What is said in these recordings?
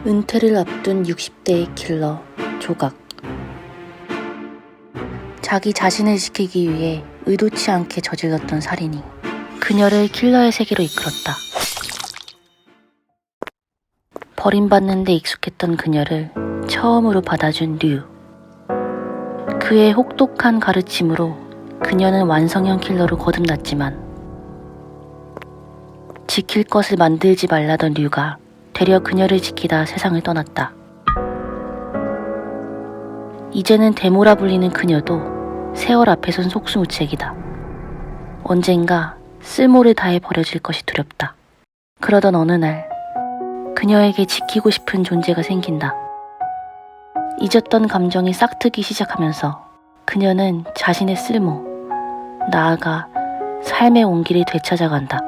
은퇴를 앞둔 60대의 킬러 조각. 자기 자신을 지키기 위해 의도치 않게 저질렀던 살인이 그녀를 킬러의 세계로 이끌었다. 버림받는 데 익숙했던 그녀를 처음으로 받아준 류. 그의 혹독한 가르침으로 그녀는 완성형 킬러로 거듭났지만 지킬 것을 만들지 말라던 류가 되려 그녀를 지키다 세상을 떠났다. 이제는 데모라 불리는 그녀도 세월 앞에선 속수무책이다. 언젠가 쓸모를 다해 버려질 것이 두렵다. 그러던 어느 날 그녀에게 지키고 싶은 존재가 생긴다. 잊었던 감정이 싹트기 시작하면서 그녀는 자신의 쓸모, 나아가 삶의 온기를 되찾아간다.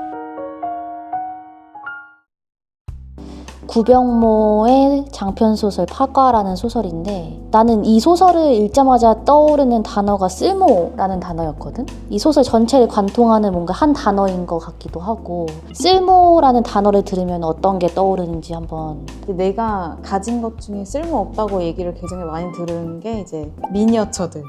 구병모의 장편소설 파과라는 소설인데, 나는 이 소설을 읽자마자 떠오르는 단어가 쓸모라는 단어였거든? 이 소설 전체를 관통하는 뭔가 한 단어인 것 같기도 하고, 쓸모라는 단어를 들으면 어떤 게 떠오르는지 한번. 내가 가진 것 중에 쓸모없다고 얘기를 굉장히 많이 들은 게 이제 미니어처들.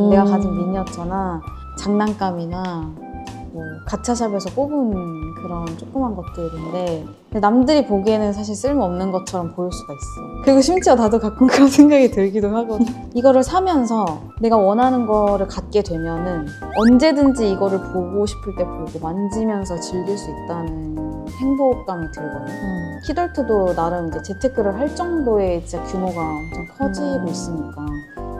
내가 가진 미니어처나 장난감이나 뭐 가차샵에서 뽑은 그런 조그만 것들인데, 근데 남들이 보기에는 사실 쓸모없는 것처럼 보일 수가 있어. 그리고 심지어 나도 가끔 그런 생각이 들기도 하거든. 이거를 사면서 내가 원하는 거를 갖게 되면은 언제든지 이거를 보고 싶을 때 보고 만지면서 즐길 수 있다는 행복감이 들거든. 키덜트도 나름 이제 재테크를 할 정도의 진짜 규모가 엄청 커지고 있으니까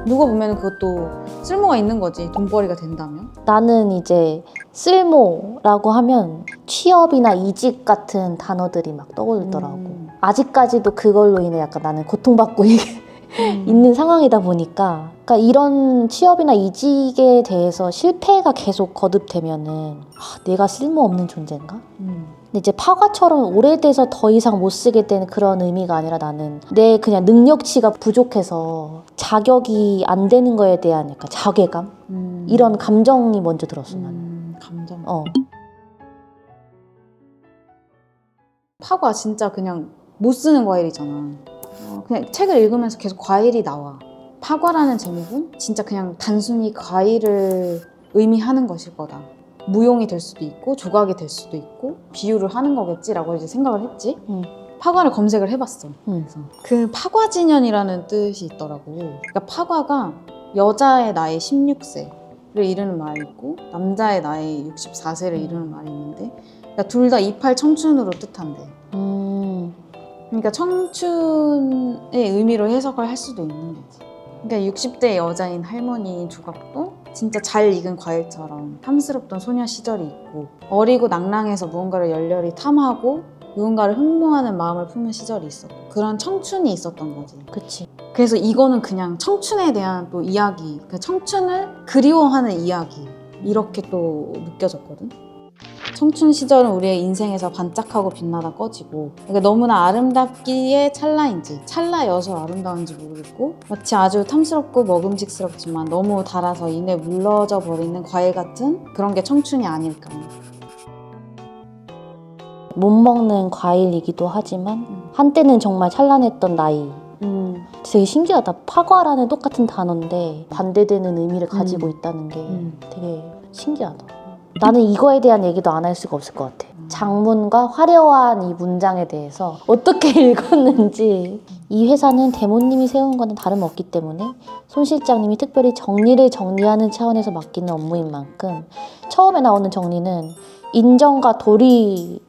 누가 보면 그것도 쓸모가 있는 거지, 돈벌이가 된다면. 나는 이제 쓸모라고 하면 취업이나 이직 같은 단어들이 막 떠오르더라고. 아직까지도 그걸로 인해 약간 나는 고통받고 있는 상황이다 보니까, 그러니까 이런 취업이나 이직에 대해서 실패가 계속 거듭되면은 내가 쓸모없는 존재인가? 근데 이제 파과처럼 오래돼서 더 이상 못 쓰게 되는 그런 의미가 아니라, 나는 내 그냥 능력치가 부족해서 자격이 안 되는 거에 대한 약간 자괴감? 이런 감정이 먼저 들었어, 나는. 감정. 파과 진짜 그냥 못 쓰는 과일이잖아. 그냥 책을 읽으면서 계속 과일이 나와. 파과라는 제목은 진짜 그냥 단순히 과일을 의미하는 것일 거다. 무용이 될 수도 있고 조각이 될 수도 있고 비유를 하는 거겠지라고 이제 생각을 했지. 파과를 검색을 해봤어. 그래서 그 파과진연이라는 뜻이 있더라고. 그러니까 파과가 여자의 나이 16세를 이르는 말이 있고 남자의 나이 64세를 이르는 말이 있는데, 그러니까 둘 다 이팔 청춘으로 뜻한대. 그러니까 청춘의 의미로 해석을 할 수도 있는 거지. 그러니까 60대 여자인 할머니 조각도 진짜 잘 익은 과일처럼 탐스럽던 소녀 시절이 있고, 어리고 낭랑해서 무언가를 열렬히 탐하고 누군가를 흠모하는 마음을 품은 시절이 있었고, 그런 청춘이 있었던 거지. 그치. 그래서 이거는 그냥 청춘에 대한 또 이야기, 그 청춘을 그리워하는 이야기, 이렇게 또 느껴졌거든. 청춘 시절은 우리의 인생에서 반짝하고 빛나다 꺼지고, 그러니까 너무나 아름답기에 찰나인지 찰나여서 아름다운지 모르겠고, 마치 아주 탐스럽고 먹음직스럽지만 너무 달아서 이내 물러져 버리는 과일 같은 그런 게 청춘이 아닐까. 못 먹는 과일이기도 하지만 한때는 정말 찬란했던 나이. 되게 신기하다. 파과라는 똑같은 단어인데 반대되는 의미를 가지고 있다는 게 되게 신기하다. 나는 이거에 대한 얘기도 안 할 수가 없을 것 같아. 장문과 화려한 이 문장에 대해서 어떻게 읽었는지. 이 회사는 대모님이 세운 거는 다름없기 때문에 손 실장님이 특별히 정리하는 차원에서 맡기는 업무인 만큼, 처음에 나오는 정리는 인정과 도리,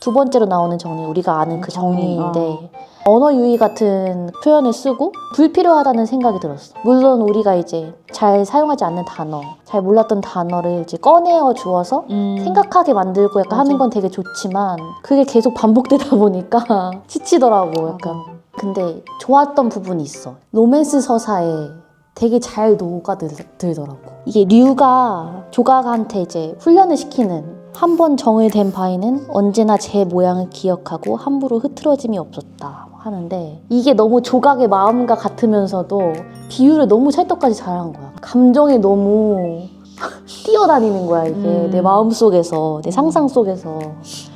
두 번째로 나오는 정리, 우리가 아는 그 정리인데 언어 유희 같은 표현을 쓰고 불필요하다는 생각이 들었어. 물론 우리가 이제 잘 사용하지 않는 단어, 잘 몰랐던 단어를 이제 꺼내어 주어서 생각하게 만들고 약간 하는 건 되게 좋지만, 그게 계속 반복되다 보니까 지치더라고, 약간. 근데 좋았던 부분이 있어. 로맨스 서사에 되게 잘 녹아들더라고. 이게 류가 조각한테 이제 훈련을 시키는, 한 번 정을 댄 바위는 언제나 제 모양을 기억하고 함부로 흐트러짐이 없었다 하는데, 이게 너무 조각의 마음과 같으면서도 비유를 너무 찰떡같이 잘한 거야. 감정이 너무 뛰어다니는 거야 이게 내 마음속에서 내 상상 속에서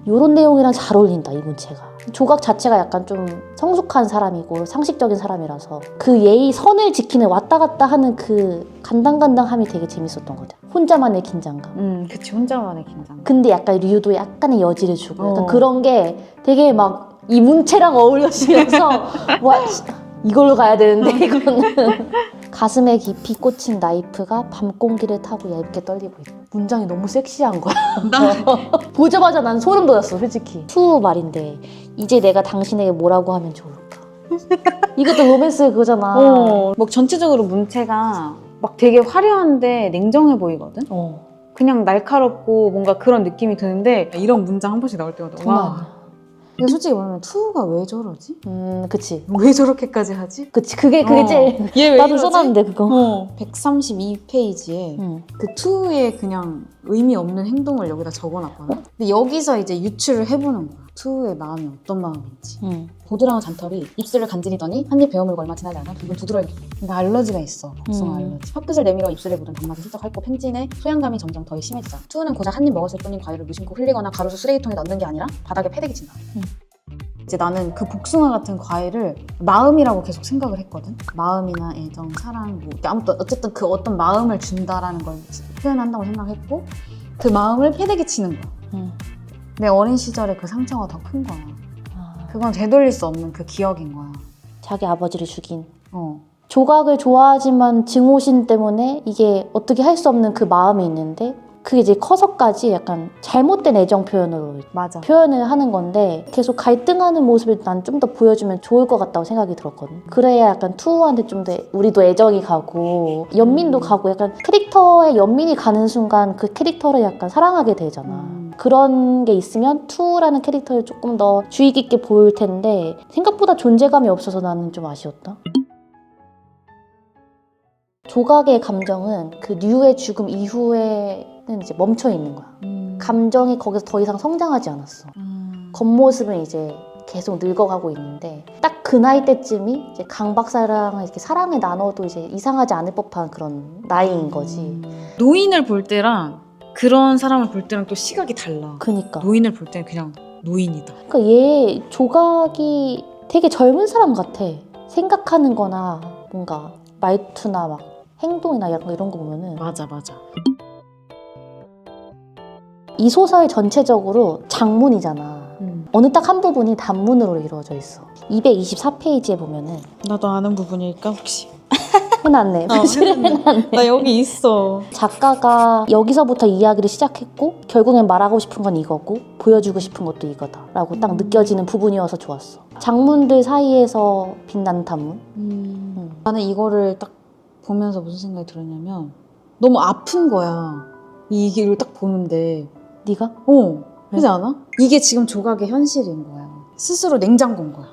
이런 내용이랑 잘 어울린다 이 문체가. 조각 자체가 약간 좀 성숙한 사람이고 상식적인 사람이라서 그 예의 선을 지키는 왔다 갔다 하는 그 간당간당함이 되게 재밌었던 것 같아. 혼자만의 긴장감. 그치. 혼자만의 긴장. 근데 약간 류도 약간의 여지를 주고 약간 어. 그런 게 되게 막 이 문체랑 어울려지면서 와 이걸로 가야 되는데 이거는 가슴에 깊이 꽂힌 나이프가 밤 공기를 타고 얇게 떨리고 있다. 문장이 너무 섹시한 거야. 보자마자 난 소름 돋았어 솔직히. 투 말인데 이제 내가 당신에게 뭐라고 하면 좋을까. 이것도 로맨스 그거잖아. 뭐 전체적으로 문체가 막 되게 화려한데 냉정해 보이거든? 그냥 날카롭고 뭔가 그런 느낌이 드는데 이런 문장 한 번씩 나올 때마다 장난 와. 아니야. 근데 솔직히 말하면 투우가 왜 저러지? 그치. 왜 저렇게까지 하지? 그치. 그게 제일. 얘왜 나도 써놨는데 그거. 132페이지에 그 투우의 그냥 의미 없는 행동을 여기다 적어놨거든. 근데 여기서 이제 유추를 해보는 거야. 투우의 마음이 어떤 마음인지. 보드라운 잔털이 입술을 간지리더니 한입 베어물고 얼마 지나지 않아 기분 두드러지게. 그러니까 알러지가 있어. 복숭아 알러지. 혓끝을 내밀어 입술에 묻은 단맛을 슬쩍 핥고 펜진의 소양감이 점점 더 심해지자. 투우는 고작 한입 먹었을 뿐인 과일을 무심코 흘리거나 가로수 쓰레기통에 넣는 게 아니라 바닥에 패대기 친다. 이제 나는 그 복숭아 같은 과일을 마음이라고 계속 생각을 했거든. 마음이나 애정, 사랑, 뭐 아무튼 어쨌든 그 어떤 마음을 준다라는 걸 표현한다고 생각했고 그 마음을 패대기 치는 거야. 내 어린 시절에 그 상처가 더 큰 거야. 그건 되돌릴 수 없는 그 기억인 거야. 자기 아버지를 죽인. 어. 조각을 좋아하지만 증오심 때문에 이게 어떻게 할 수 없는 그 마음이 있는데 그게 이제 커서까지 약간 잘못된 애정 표현으로 맞아. 표현을 하는 건데 계속 갈등하는 모습을 난 좀 더 보여주면 좋을 것 같다고 생각이 들었거든. 그래야 약간 투우한테 좀 더 우리도 애정이 가고 연민도 가고 약간 캐릭터에 연민이 가는 순간 그 캐릭터를 약간 사랑하게 되잖아. 그런 게 있으면 투우라는 캐릭터를 조금 더 주의 깊게 보일 텐데 생각보다 존재감이 없어서 나는 좀 아쉬웠다. 조각의 감정은 그 류의 죽음 이후에는 이제 멈춰 있는 거야. 감정이 거기서 더 이상 성장하지 않았어. 겉모습은 이제 계속 늙어가고 있는데 딱 그 나이 때쯤이 이제 강 박사랑 이렇게 사랑을 나눠도 이제 이상하지 않을 법한 그런 나이인 거지. 노인을 볼 때랑 그런 사람을 볼 때랑 또 시각이 달라. 그니까. 노인을 볼 때는 그냥 노인이다. 그러니까 얘 조각이 되게 젊은 사람 같아. 생각하는 거나 뭔가 말투나 막 행동이나 이런 거 보면은 맞아. 이 소설 전체적으로 장문이잖아. 어느 딱 한 부분이 단문으로 이루어져 있어. 224페이지에 보면은 나도 아는 부분일까 혹시? 해놨네. 해놨네. 나 여기 있어. 작가가 여기서부터 이야기를 시작했고 결국엔 말하고 싶은 건 이거고 보여주고 싶은 것도 이거다 라고 딱 느껴지는 부분이어서 좋았어. 장문들 사이에서 빛나는 단문. 나는 이거를 딱 보면서 무슨 생각이 들었냐면 너무 아픈 거야. 이 길을 딱 보는데 네가? 그렇지 않아? 이게 지금 조각의 현실인 거야. 스스로 냉장고인 거야.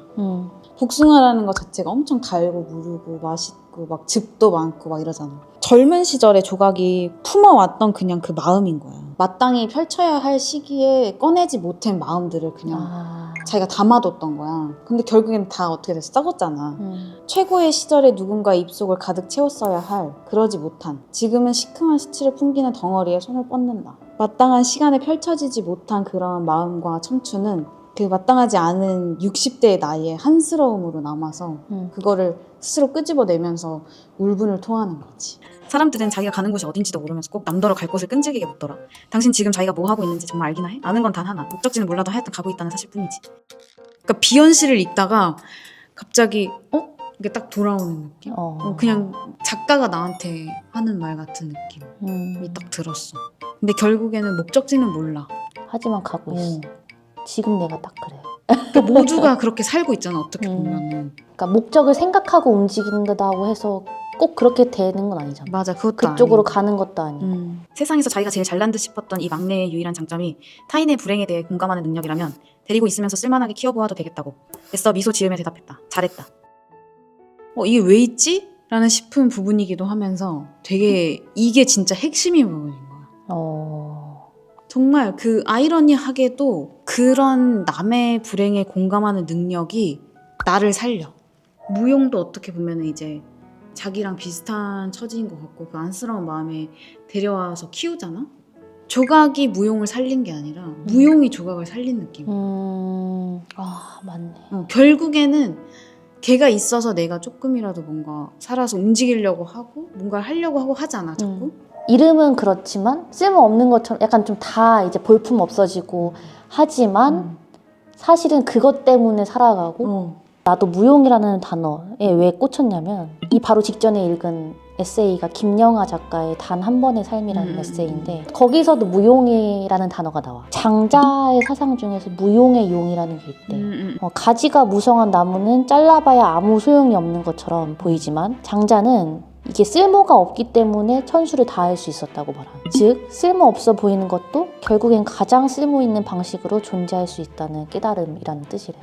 복숭아라는 것 자체가 엄청 달고 무르고 맛있고 막 즙도 많고 막 이러잖아. 젊은 시절에 조각이 품어왔던 그냥 그 마음인 거야. 마땅히 펼쳐야 할 시기에 꺼내지 못한 마음들을 그냥 자기가 담아뒀던 거야. 근데 결국엔 다 어떻게 됐어? 썩었잖아. 최고의 시절에 누군가 입속을 가득 채웠어야 할 그러지 못한 지금은 시큼한 시치를 풍기는 덩어리에 손을 뻗는다. 마땅한 시간에 펼쳐지지 못한 그런 마음과 청춘은 그 마땅하지 않은 60대의 나이에 한스러움으로 남아서 그거를 스스로 끄집어내면서 울분을 토하는 거지. 사람들은 자기가 가는 곳이 어딘지도 모르면서 꼭 남더러 갈 곳을 끈질기게 묻더라. 당신 지금 자기가 뭐 하고 있는지 정말 알기나 해? 아는 건 단 하나. 목적지는 몰라도 하여튼 가고 있다는 사실뿐이지. 그러니까 비현실을 읽다가 갑자기 이게 딱 돌아오는 느낌? 그냥 작가가 나한테 하는 말 같은 느낌이 딱 들었어. 근데 결국에는 목적지는 몰라. 하지만 가고 있어. 지금 내가 딱 그래. 그러니까 모두가 그렇게 살고 있잖아, 어떻게 보면은. 그러니까 목적을 생각하고 움직인다고 해서 꼭 그렇게 되는 건 아니잖아. 맞아, 그것도 그쪽으로 아니고. 가는 것도 아니고. 세상에서 자기가 제일 잘난 듯 싶었던 이 막내의 유일한 장점이 타인의 불행에 대해 공감하는 능력이라면 데리고 있으면서 쓸만하게 키워보아도 되겠다고. 애써 미소 지으며 대답했다. 잘했다. 이게 왜 있지? 라는 싶은 부분이기도 하면서 되게 이게 진짜 핵심인 부분인 거야. 정말 그 아이러니하게도 그런 남의 불행에 공감하는 능력이 나를 살려. 무용도 어떻게 보면 이제 자기랑 비슷한 처지인 것 같고 그 안쓰러운 마음에 데려와서 키우잖아? 조각이 무용을 살린 게 아니라 무용이 조각을 살린 느낌. 맞네. 결국에는 걔가 있어서 내가 조금이라도 뭔가 살아서 움직이려고 하고 뭔가를 하려고 하고 하잖아 자꾸. 이름은 그렇지만 쓸모없는 것처럼 약간 좀 다 이제 볼품 없어지고 하지만 사실은 그것 때문에 살아가고 나도 무용이라는 단어에 왜 꽂혔냐면 이 바로 직전에 읽은 에세이가 김영하 작가의 단 한 번의 삶이라는 에세이인데 거기서도 무용이라는 단어가 나와. 장자의 사상 중에서 무용의 용이라는 게 있대. 가지가 무성한 나무는 잘라봐야 아무 소용이 없는 것처럼 보이지만 장자는 이게 쓸모가 없기 때문에 천수를 다할 수 있었다고 말하는. 즉 쓸모없어 보이는 것도 결국엔 가장 쓸모 있는 방식으로 존재할 수 있다는 깨달음이라는 뜻이래.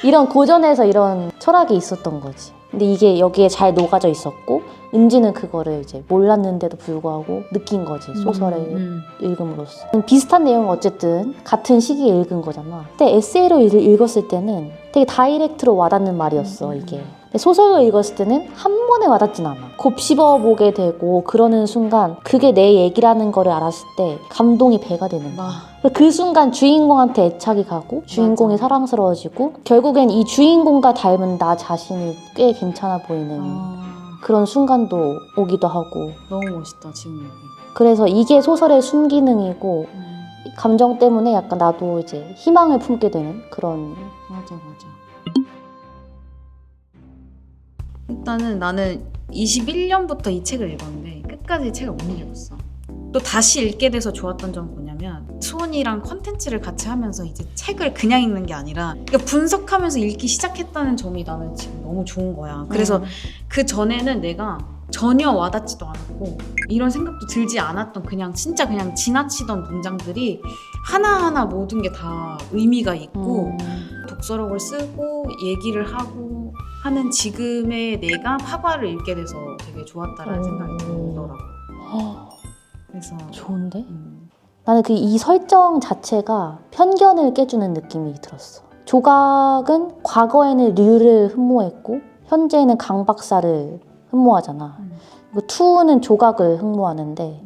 이런 고전에서 이런 철학이 있었던 거지. 근데 이게 여기에 잘 녹아져 있었고 은지는 그거를 이제 몰랐는데도 불구하고 느낀 거지. 소설을 읽음으로써. 비슷한 내용은 어쨌든 같은 시기에 읽은 거잖아. 근데 에세이로 읽었을 때는 되게 다이렉트로 와닿는 말이었어 이게. 근데 소설로 읽었을 때는 한 번에 와닿진 않아. 곱씹어보게 되고 그러는 순간 그게 내 얘기라는 거를 알았을 때 감동이 배가 되는 거야. 그 순간 주인공한테 애착이 가고 주인공이 사랑스러워지고 결국엔 이 주인공과 닮은 나 자신이 꽤 괜찮아 보이는 그런 순간도 오기도 하고. 너무 멋있다 지금 얘기. 그래서 이게 소설의 순기능이고 감정 때문에 약간 나도 이제 희망을 품게 되는 그런. 맞아. 일단은 나는 21년부터 이 책을 읽었는데 끝까지 이 책을 못 읽었어. 또 다시 읽게 돼서 좋았던 점은 뭐냐면 수원이랑 컨텐츠를 같이 하면서 이제 책을 그냥 읽는 게 아니라 그러니까 분석하면서 읽기 시작했다는 점이 나는 지금 너무 좋은 거야. 그래서 그 전에는 내가 전혀 와닿지도 않았고 이런 생각도 들지 않았던 그냥 진짜 그냥 지나치던 문장들이 하나하나 모든 게 다 의미가 있고 독서록을 쓰고 얘기를 하고 하는 지금의 내가 파과를 읽게 돼서 되게 좋았다라는 생각이 들더라고. 그래서 좋은데? 나는 이 설정 자체가 편견을 깨주는 느낌이 들었어. 조각은 과거에는 류를 흠모했고 현재는 강 박사를 흠모하잖아. 그리고 투는 조각을 흠모하는데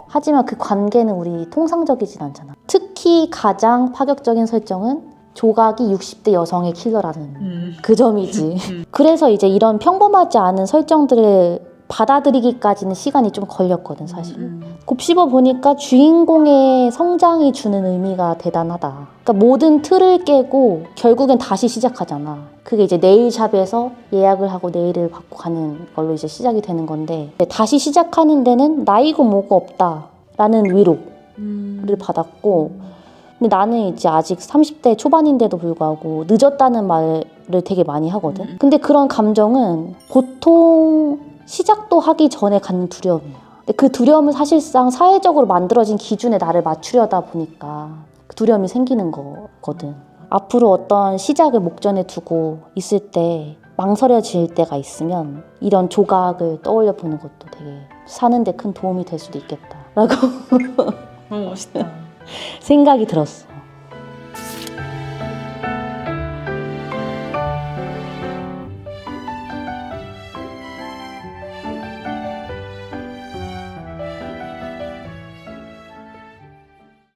하지만 그 관계는 우리 통상적이진 않잖아. 특히 가장 파격적인 설정은 조각이 60대 여성의 킬러라는 그 점이지. 그래서 이제 이런 평범하지 않은 설정들을 받아들이기까지는 시간이 좀 걸렸거든 사실. 곱씹어 보니까 주인공의 성장이 주는 의미가 대단하다. 그러니까 모든 틀을 깨고 결국엔 다시 시작하잖아. 그게 이제 네일샵에서 예약을 하고 네일을 받고 가는 걸로 이제 시작이 되는 건데 다시 시작하는 데는 나이고 뭐고 없다라는 위로를 받았고 근데 나는 이제 아직 30대 초반인데도 불구하고 늦었다는 말을 되게 많이 하거든. 근데 그런 감정은 보통 시작도 하기 전에 갖는 두려움이야. 근데 그 두려움은 사실상 사회적으로 만들어진 기준에 나를 맞추려다 보니까 그 두려움이 생기는 거거든. 앞으로 어떤 시작을 목전에 두고 있을 때 망설여질 때가 있으면 이런 조각을 떠올려 보는 것도 되게 사는데 큰 도움이 될 수도 있겠다라고 너무 멋있다. 생각이 들었어.